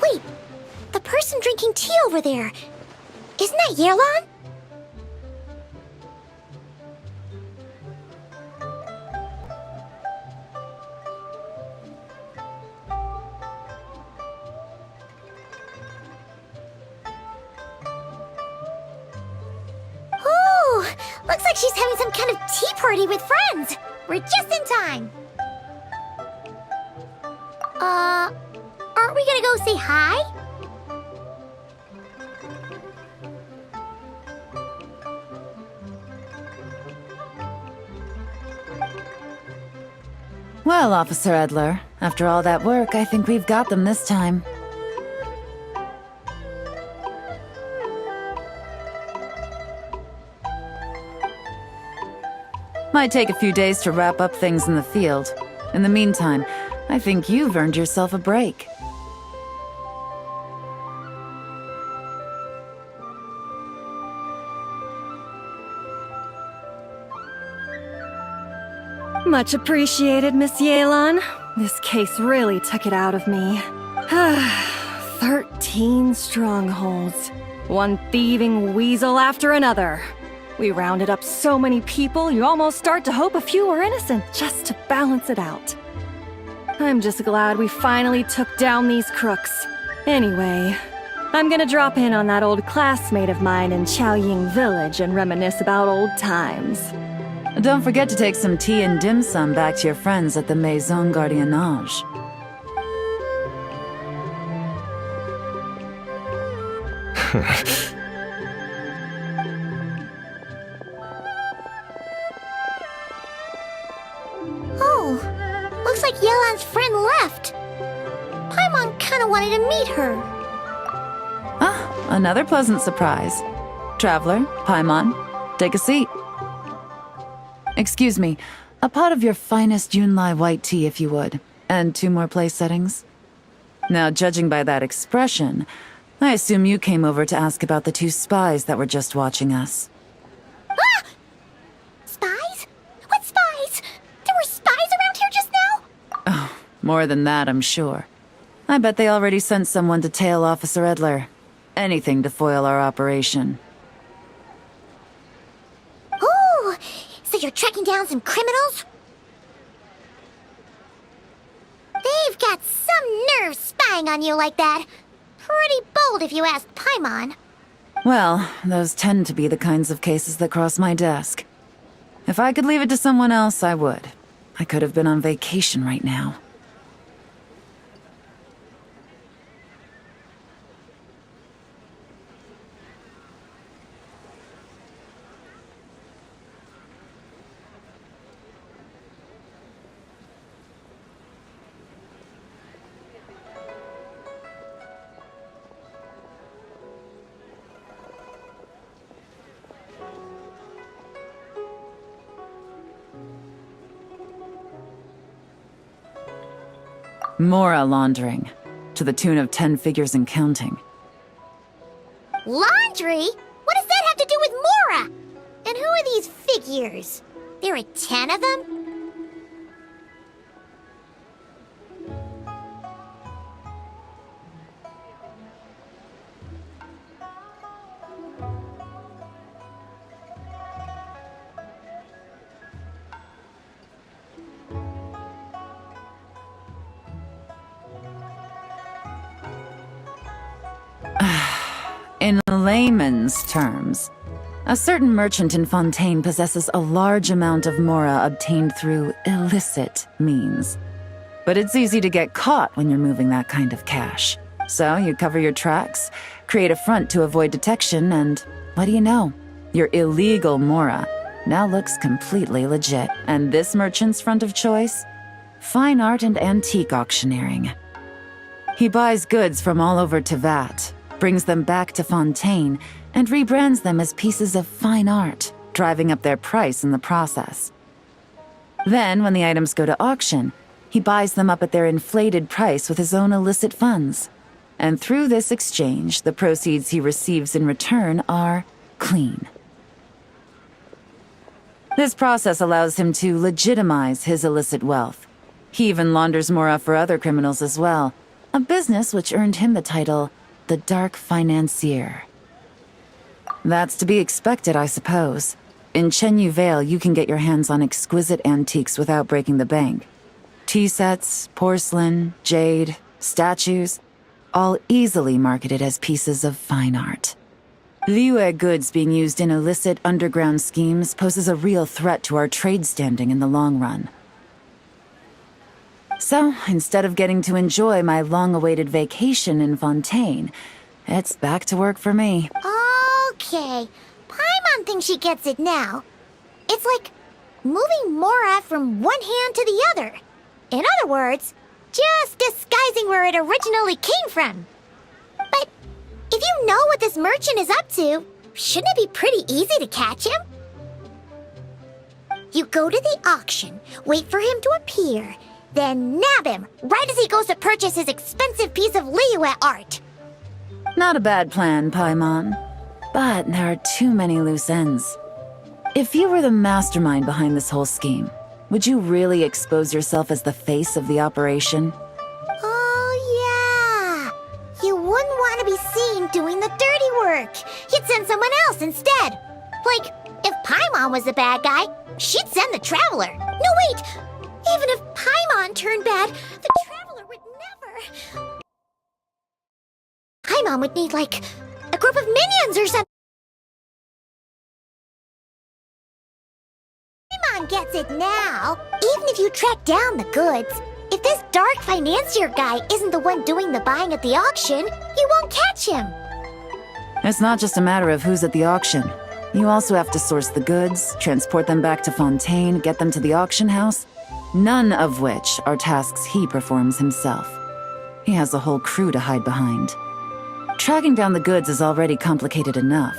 Wait, the person drinking tea over there. Isn't that Yelan? Oh, looks like she's having some kind of tea party with friends. We're just in time. Aren't we gonna go say hi? Well, Officer Edler, after all that work, I think we've got them this time. Might take a few days to wrap up things in the field. In the meantime, I think you've earned yourself a break. Much appreciated, Miss Yelan. This case really took it out of me. 13 strongholds. One thieving weasel after another. We rounded up so many people, you almost start to hope a few were innocent, just to balance it out. I'm just glad we finally took down these crooks. Anyway, I'm gonna drop in on that old classmate of mine in Chaoying Village and reminisce about old times. Don't forget to take some tea and dim sum back to your friends at the Maison Gardiennage. Oh, looks like Yelan's friend left. Paimon kinda wanted to meet her. Ah, another pleasant surprise. Traveler, Paimon, take a seat. Excuse me, a pot of your finest Yunlai white tea if you would, and 2 more place settings. Now, judging by that expression, I assume you came over to ask about the 2 spies that were just watching us. Ah! Spies? What spies? There were spies around here just now? Oh, more than that, I'm sure. I bet they already sent someone to tail Officer Edler. Anything to foil our operation. Oh, so you're tracking down some criminals? They've got some nerve spying on you like that. Pretty bold if you ask Paimon. Well, those tend to be the kinds of cases that cross my desk. If I could leave it to someone else, I would. I could have been on vacation right now. Mora laundering, to the tune of 10 figures and counting. Laundry? What does that have to do with Mora? And who are these figures? There are 10 of them? In layman's terms, a certain merchant in Fontaine possesses a large amount of Mora obtained through illicit means. But it's easy to get caught when you're moving that kind of cash. So you cover your tracks, create a front to avoid detection, and what do you know? Your illegal Mora now looks completely legit. And this merchant's front of choice? Fine art and antique auctioneering. He buys goods from all over Tevat, brings them back to Fontaine, and rebrands them as pieces of fine art, driving up their price in the process. Then, when the items go to auction, he buys them up at their inflated price with his own illicit funds. And through this exchange, the proceeds he receives in return are clean. This process allows him to legitimize his illicit wealth. He even launders Mora for other criminals as well, a business which earned him the title, the Dark Financier. That's to be expected, I suppose. In Chenyu Vale, you can get your hands on exquisite antiques without breaking the bank. Tea sets, porcelain, jade, statues, all easily marketed as pieces of fine art. Liyue goods being used in illicit underground schemes poses a real threat to our trade standing in the long run. So, instead of getting to enjoy my long-awaited vacation in Fontaine, it's back to work for me. Okay, Paimon thinks she gets it now. It's like moving Mora from one hand to the other. In other words, just disguising where it originally came from. But if you know what this merchant is up to, shouldn't it be pretty easy to catch him? You go to the auction, wait for him to appear, then nab him right as he goes to purchase his expensive piece of Liyue art. Not a bad plan, Paimon. But there are too many loose ends. If you were the mastermind behind this whole scheme, would you really expose yourself as the face of the operation? Oh, yeah. You wouldn't want to be seen doing the dirty work. You'd send someone else instead. Like, if Paimon was the bad guy, she'd send the Traveler. No, wait! Even if Paimon turned bad, the Traveler would never... Paimon would need, like, a group of minions or something. Paimon gets it now. Even if you track down the goods, if this Dark Financier guy isn't the one doing the buying at the auction, you won't catch him. It's not just a matter of who's at the auction. You also have to source the goods, transport them back to Fontaine, get them to the auction house, none of which are tasks he performs himself. He has a whole crew to hide behind. Tracking down the goods is already complicated enough.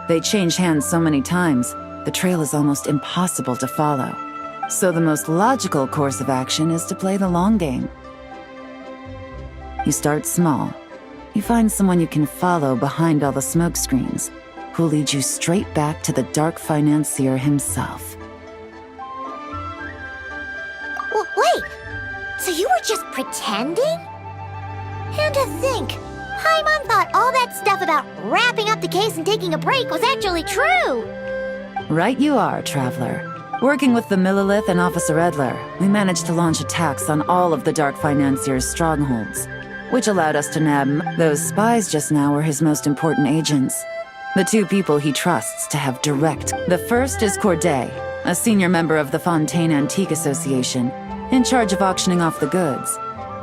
They change hands so many times, the trail is almost impossible to follow. So the most logical course of action is to play the long game. You start small. You find someone you can follow behind all the smoke screens, who'll lead you straight back to the Dark Financier himself. Well, wait! So you were just pretending? And to think, Paimon thought all that stuff about wrapping up the case and taking a break was actually true! Right you are, Traveler. Working with the Millilith and Officer Edler, we managed to launch attacks on all of the Dark Financier's strongholds, which allowed us to nab those spies just now were his most important agents. The two people he trusts to have direct. The first is Corday, a senior member of the Fontaine Antique Association, in charge of auctioning off the goods.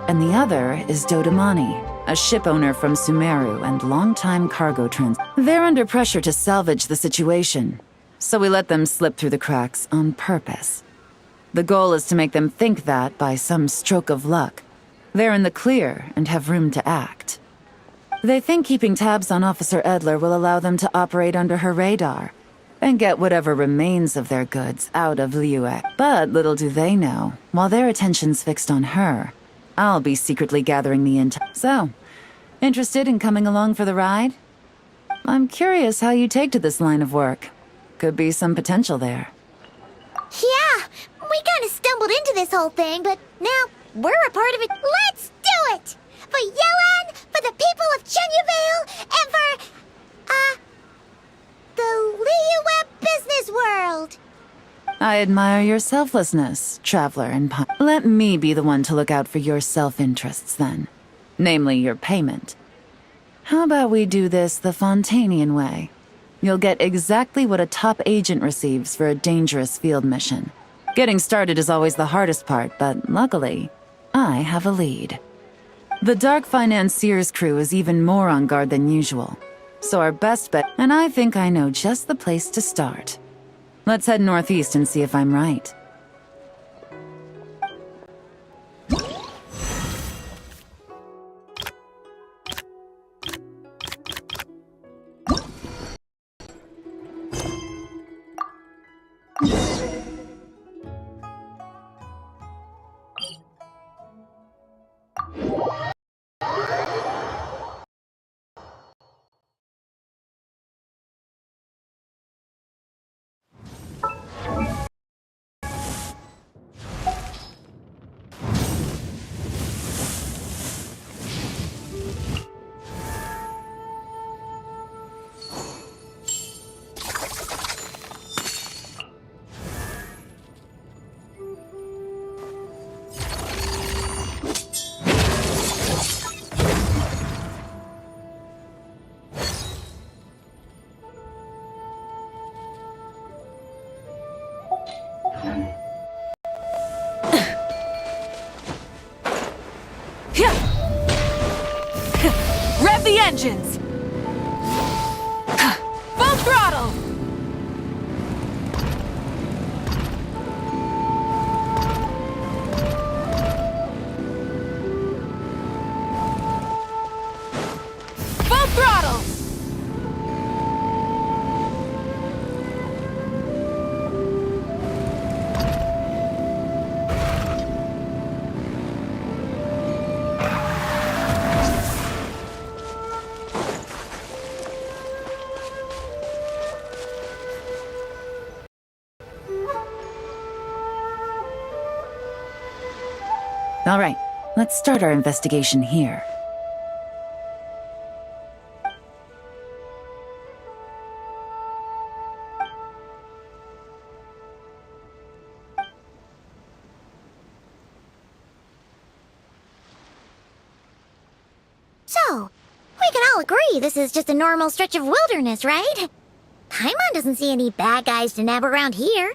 And the other is Dodamani, a ship owner from Sumeru and longtime cargo trans. They're under pressure to salvage the situation, so we let them slip through the cracks on purpose. The goal is to make them think that, by some stroke of luck, they're in the clear and have room to act. They think keeping tabs on Officer Edler will allow them to operate under her radar and get whatever remains of their goods out of Liyue. But little do they know, while their attention's fixed on her, I'll be secretly gathering the intel. So, interested in coming along for the ride? I'm curious how you take to this line of work. Could be some potential there. Yeah, we kind of stumbled into this whole thing, but now we're a part of it. Let's do it! For Yelan, for the people of Chenyavale, and for, the Liyue business world! I admire your selflessness, Traveler and Pi. Let me be the one to look out for your self-interests, then. Namely, your payment. How about we do this the Fontainian way? You'll get exactly what a top agent receives for a dangerous field mission. Getting started is always the hardest part, but luckily, I have a lead. The Dark Financier's crew is even more on guard than usual, so our best bet, and I think I know just the place to start. Let's head northeast and see if I'm right. engines! Full throttle! Full throttle! All right, let's start our investigation here. So, we can all agree this is just a normal stretch of wilderness, right? Paimon doesn't see any bad guys to nab around here.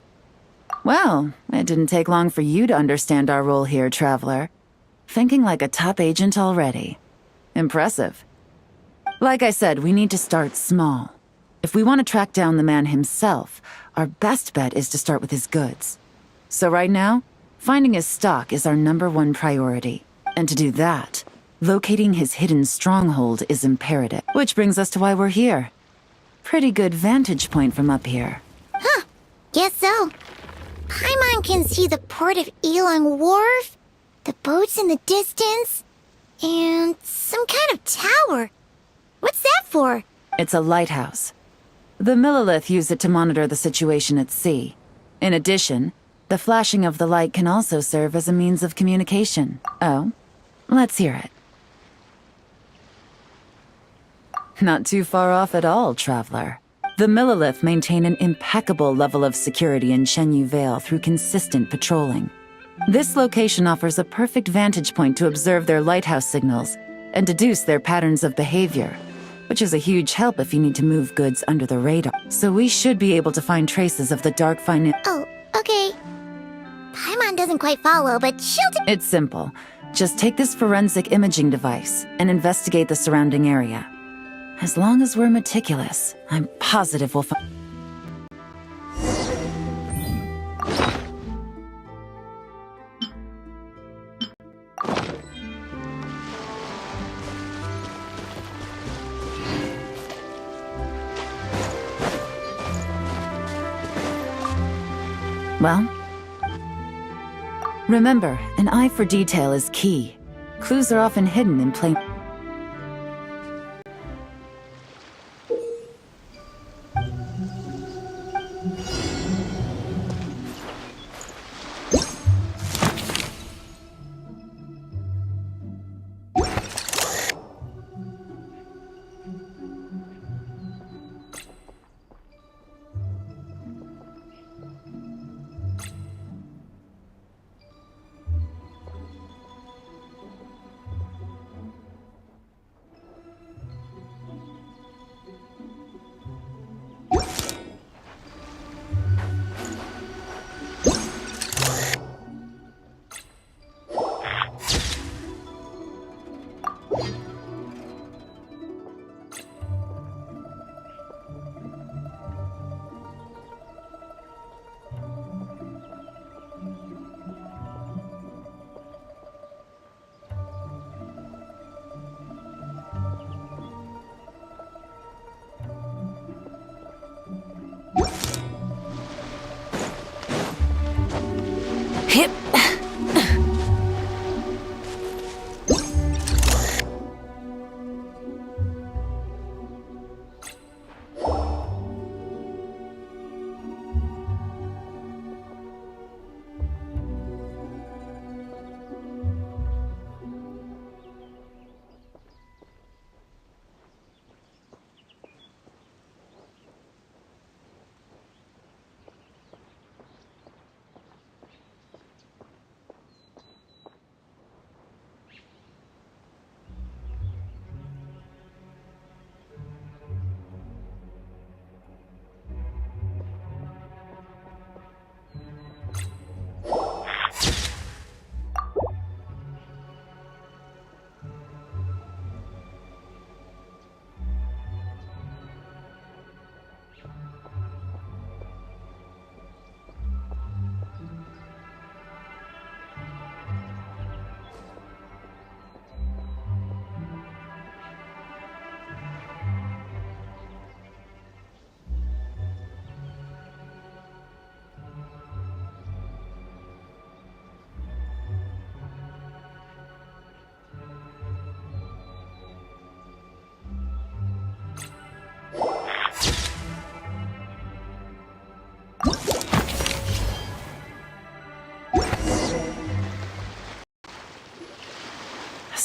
Well, it didn't take long for you to understand our role here, Traveler. Thinking like a top agent already. Impressive. Like I said, we need to start small. If we want to track down the man himself, our best bet is to start with his goods. So right now, finding his stock is our #1 priority. And to do that, locating his hidden stronghold is imperative. Which brings us to why we're here. Pretty good vantage point from up here. Huh, guess so. Paimon can see the port of Elang Wharf, the boats in the distance, and some kind of tower. What's that for? It's a lighthouse. The Millilith use it to monitor the situation at sea. In addition, the flashing of the light can also serve as a means of communication. Oh, let's hear it. Not too far off at all, Traveler. The Millilith maintain an impeccable level of security in Shenyu Vale through consistent patrolling. This location offers a perfect vantage point to observe their lighthouse signals and deduce their patterns of behavior, which is a huge help if you need to move goods under the radar. So we should be able to find traces of the dark finance. Oh, okay. Paimon doesn't quite follow, but she'll do. It's simple. Just take this forensic imaging device and investigate the surrounding area. As long as we're meticulous, I'm positive we'll find. Well, remember, an eye for detail is key. Clues are often hidden in plain. Hip.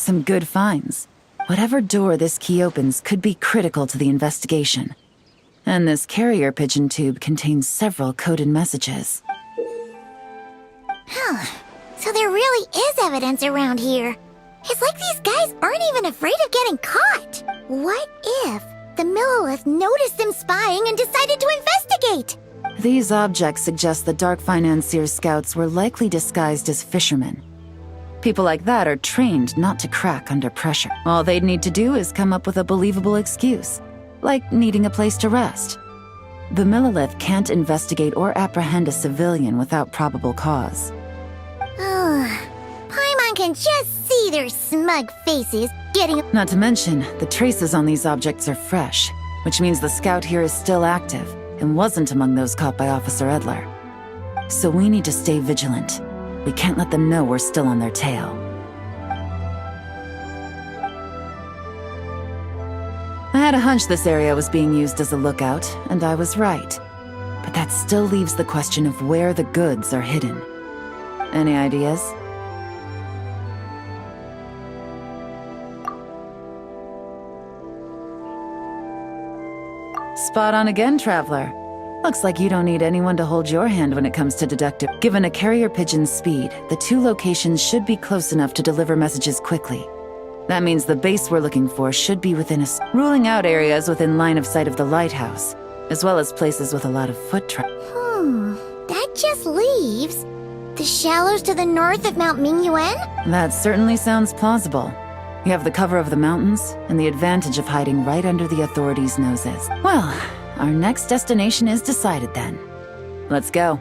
some good finds. Whatever door this key opens could be critical to the investigation. And this carrier pigeon tube contains several coded messages. So there really is evidence around here. It's like these guys aren't even afraid of getting caught. What if the Millilith noticed them spying and decided to investigate? These objects suggest the Dark Financier scouts were likely disguised as fishermen. People like that are trained not to crack under pressure. All they'd need to do is come up with a believable excuse, like needing a place to rest. The Millilith can't investigate or apprehend a civilian without probable cause. Paimon can just see their smug faces getting... Not to mention, the traces on these objects are fresh, which means the scout here is still active and wasn't among those caught by Officer Edler. So we need to stay vigilant. We can't let them know we're still on their tail. I had a hunch this area was being used as a lookout, and I was right. But that still leaves the question of where the goods are hidden. Any ideas? Spot on again, Traveler. Looks like you don't need anyone to hold your hand when it comes to deductive. Given a carrier pigeon's speed, the two locations should be close enough to deliver messages quickly. That means the base we're looking for should be within ruling out areas within line of sight of the lighthouse, as well as places with a lot of foot traffic. That just leaves the shallows to the north of Mount Mingyuan? That certainly sounds plausible. You have the cover of the mountains, and the advantage of hiding right under the authorities' noses. Well, our next destination is decided then. Let's go.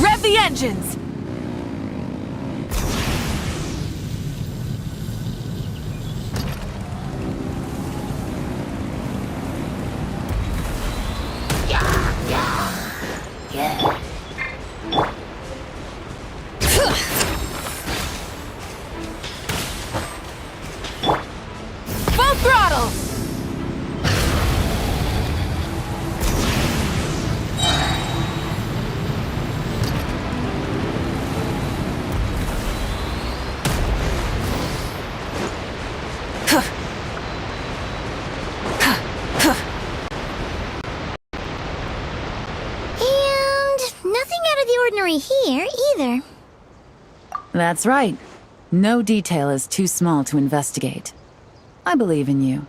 Rev the engines! Full throttle! Here either. That's right. No detail is too small to investigate. I believe in you.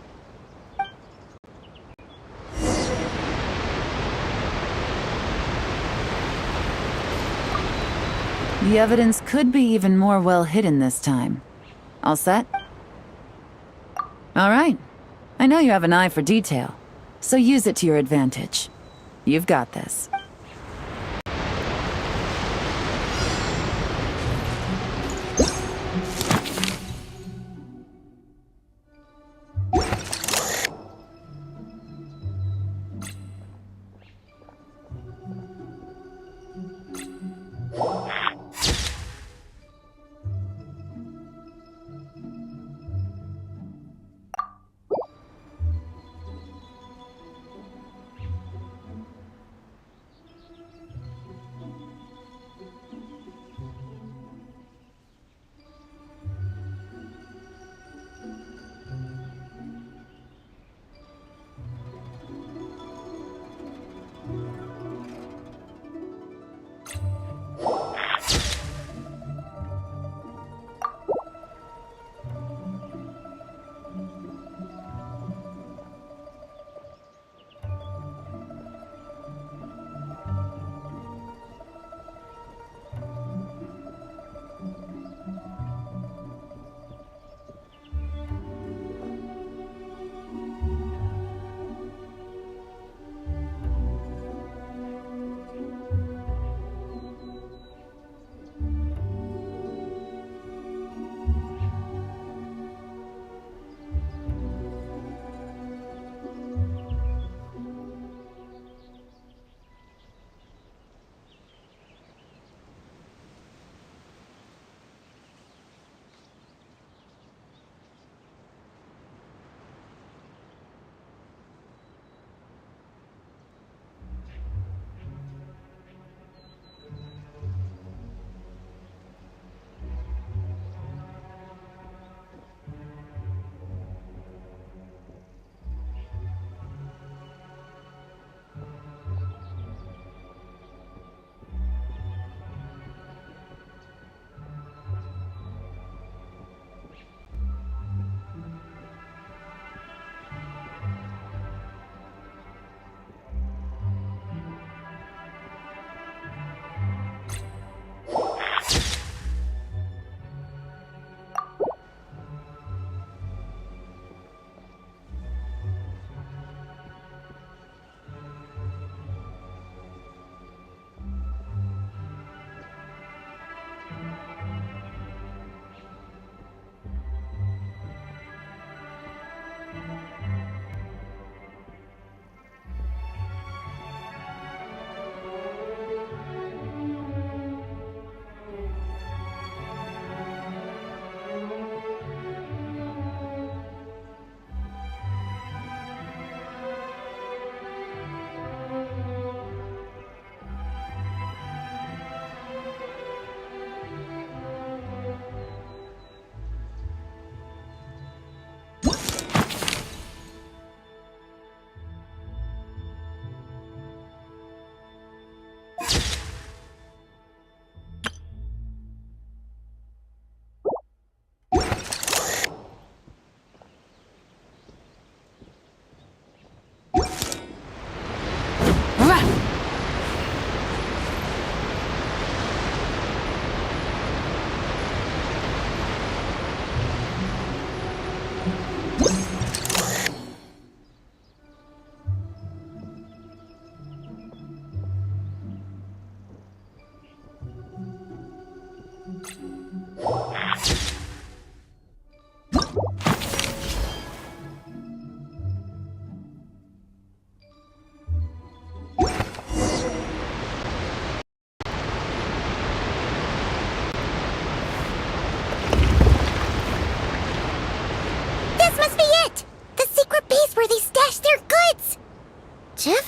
The evidence could be even more well hidden this time. All set? All right. I know you have an eye for detail, so use it to your advantage. You've got this.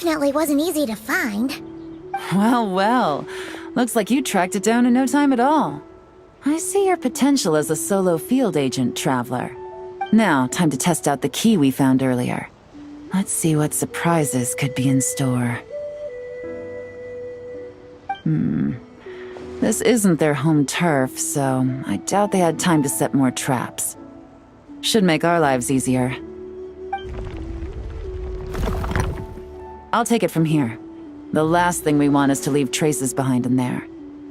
definitely wasn't easy to find. Well, well. Looks like you tracked it down in no time at all. I see your potential as a solo field agent, Traveler. Now, time to test out the key we found earlier. Let's see what surprises could be in store. This isn't their home turf, so I doubt they had time to set more traps. Should make our lives easier. I'll take it from here. The last thing we want is to leave traces behind in there.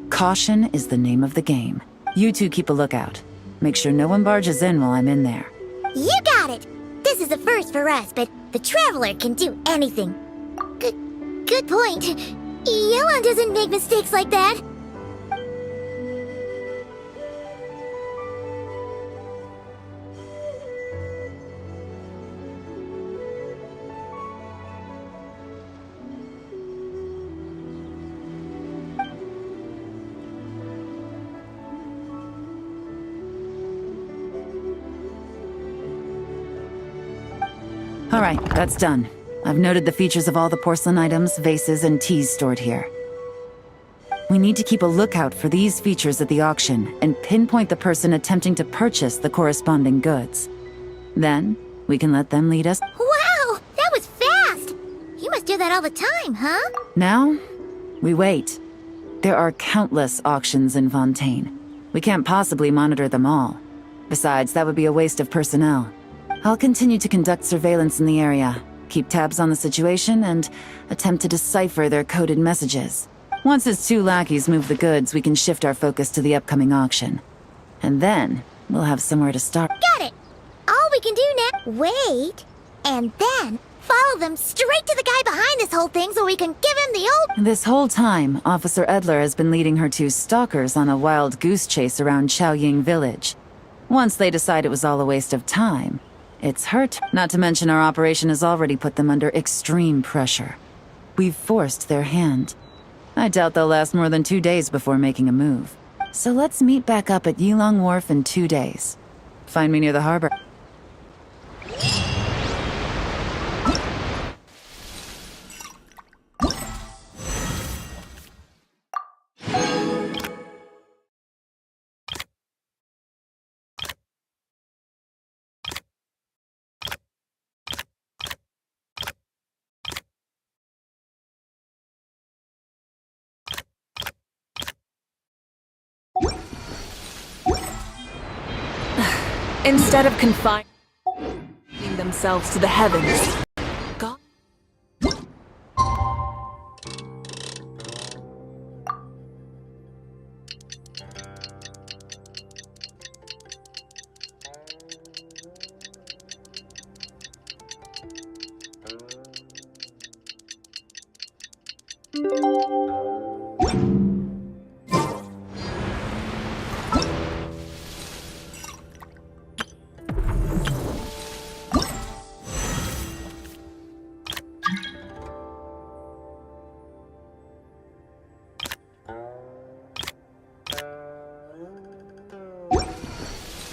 Caution is the name of the game. You two keep a lookout. Make sure no one barges in while I'm in there. You got it! This is a first for us, but the Traveler can do anything. Good point. Yelan doesn't make mistakes like that. Alright, that's done. I've noted the features of all the porcelain items, vases, and teas stored here. We need to keep a lookout for these features at the auction and pinpoint the person attempting to purchase the corresponding goods. Then, we can let them lead us. Wow, that was fast! You must do that all the time, huh? Now, we wait. There are countless auctions in Fontaine. We can't possibly monitor them all. Besides, that would be a waste of personnel. I'll continue to conduct surveillance in the area, keep tabs on the situation, and attempt to decipher their coded messages. Once his two lackeys move the goods, we can shift our focus to the upcoming auction. And then, we'll have somewhere to start. Got it! All we can do now... Wait, and then follow them straight to the guy behind this whole thing so we can give him the old... This whole time, Officer Edler has been leading her two stalkers on a wild goose chase around Chaoying Village. Once they decide it was all a waste of time, it's hurt. Not to mention our operation has already put them under extreme pressure. We've forced their hand. I doubt they'll last more than 2 days before making a move. So let's meet back up at Yilong Wharf in 2 days. Find me near the harbor. Instead of confining themselves to the heavens, God...